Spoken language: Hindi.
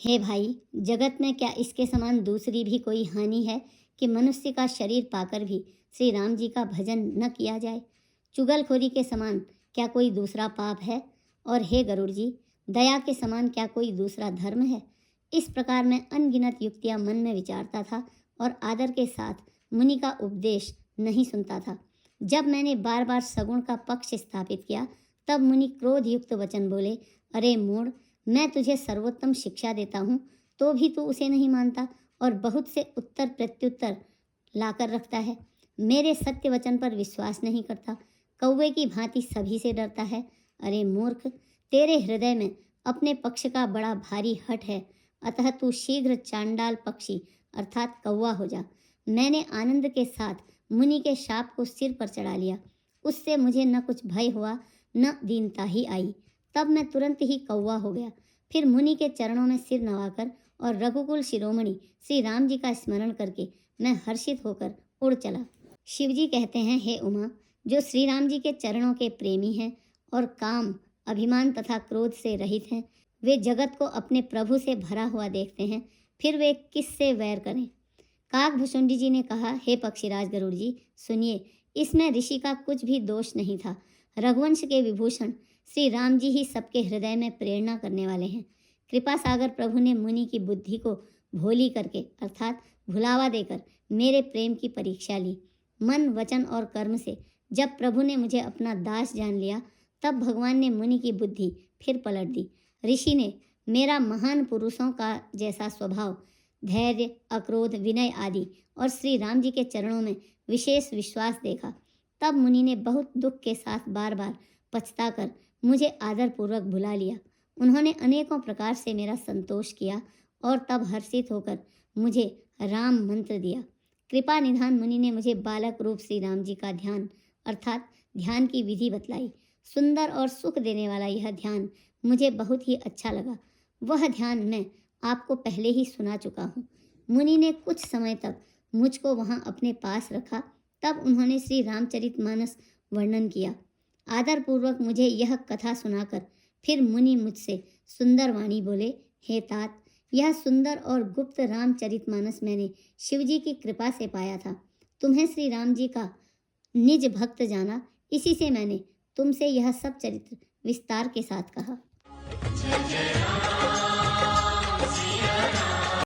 हे भाई, जगत में क्या इसके समान दूसरी भी कोई हानि है कि मनुष्य का शरीर पाकर भी श्री राम जी का भजन न किया जाए? चुगलखोरी के समान क्या कोई दूसरा पाप है? और हे गरुड़ जी, दया के समान क्या कोई दूसरा धर्म है? इस प्रकार मैं अनगिनत युक्तियां मन में विचारता था और आदर के साथ मुनि का उपदेश नहीं सुनता था। जब मैंने बार बार सगुण का पक्ष स्थापित किया, तब मुनि क्रोध युक्त वचन बोले, अरे मूढ़, मैं तुझे सर्वोत्तम शिक्षा देता हूँ तो भी तू उसे नहीं मानता और बहुत से उत्तर प्रत्युत्तर लाकर रखता है। मेरे सत्य वचन पर विश्वास नहीं करता, कौवे की भांति सभी से डरता है। अरे मूर्ख, तेरे हृदय में अपने पक्ष का बड़ा भारी हठ है, अतः तू शीघ्र चांडाल पक्षी अर्थात कौवा हो जा। मैंने आनंद के साथ मुनि के शाप को सिर पर चढ़ा लिया। उससे मुझे न कुछ भय हुआ न दीनता ही आई। तब मैं तुरंत ही कौवा हो गया। फिर मुनि के चरणों में सिर नवाकर और रघुकुल शिरोमणि श्री राम जी का स्मरण करके मैं हर्षित होकर उड़ चला। शिवजी कहते हैं, हे उमा, जो श्री राम जी के चरणों के प्रेमी हैं और काम, अभिमान तथा क्रोध से रहित हैं, वे जगत को अपने प्रभु से भरा हुआ देखते हैं, फिर वे किससे वैर करें? काकभुशुंडी जी ने कहा, हे पक्षीराज गरुड़ जी, सुनिए, इसमें ऋषि का कुछ भी दोष नहीं था। रघुवंश के विभूषण श्री राम जी ही सबके हृदय में प्रेरणा करने वाले हैं। कृपा सागर प्रभु ने मुनि की बुद्धि को भोली करके अर्थात भुलावा देकर मेरे प्रेम की परीक्षा ली। मन, वचन और कर्म से जब प्रभु ने मुझे अपना दास जान लिया, तब भगवान ने मुनि की बुद्धि फिर पलट दी। ऋषि ने मेरा महान पुरुषों का जैसा स्वभाव, धैर्य, अक्रोध, विनय आदि और श्री राम जी के चरणों में विशेष विश्वास देखा। तब मुनि ने बहुत दुख के साथ बार बार पछताकर मुझे आदरपूर्वक बुला लिया। उन्होंने अनेकों प्रकार से मेरा संतोष किया और तब हर्षित होकर मुझे राम मंत्र दिया। कृपा निधान मुनि ने मुझे बालक रूप श्री राम जी का ध्यान अर्थात ध्यान की विधि बतलाई। सुंदर और सुख देने वाला यह ध्यान मुझे बहुत ही अच्छा लगा। वह ध्यान मैं आपको पहले ही सुना चुका हूँ। मुनि ने कुछ समय तक मुझको वहाँ अपने पास रखा। तब उन्होंने श्री रामचरितमानस वर्णन किया। आदरपूर्वक मुझे यह कथा सुनाकर फिर मुनि मुझसे सुंदर वाणी बोले, हे तात, यह सुंदर और गुप्त रामचरितमानस मैंने शिवजी की कृपा से पाया था। तुम्हें श्री राम जी का निज भक्त जाना, इसी से मैंने तुमसे यह सब चरित्र विस्तार के साथ कहा।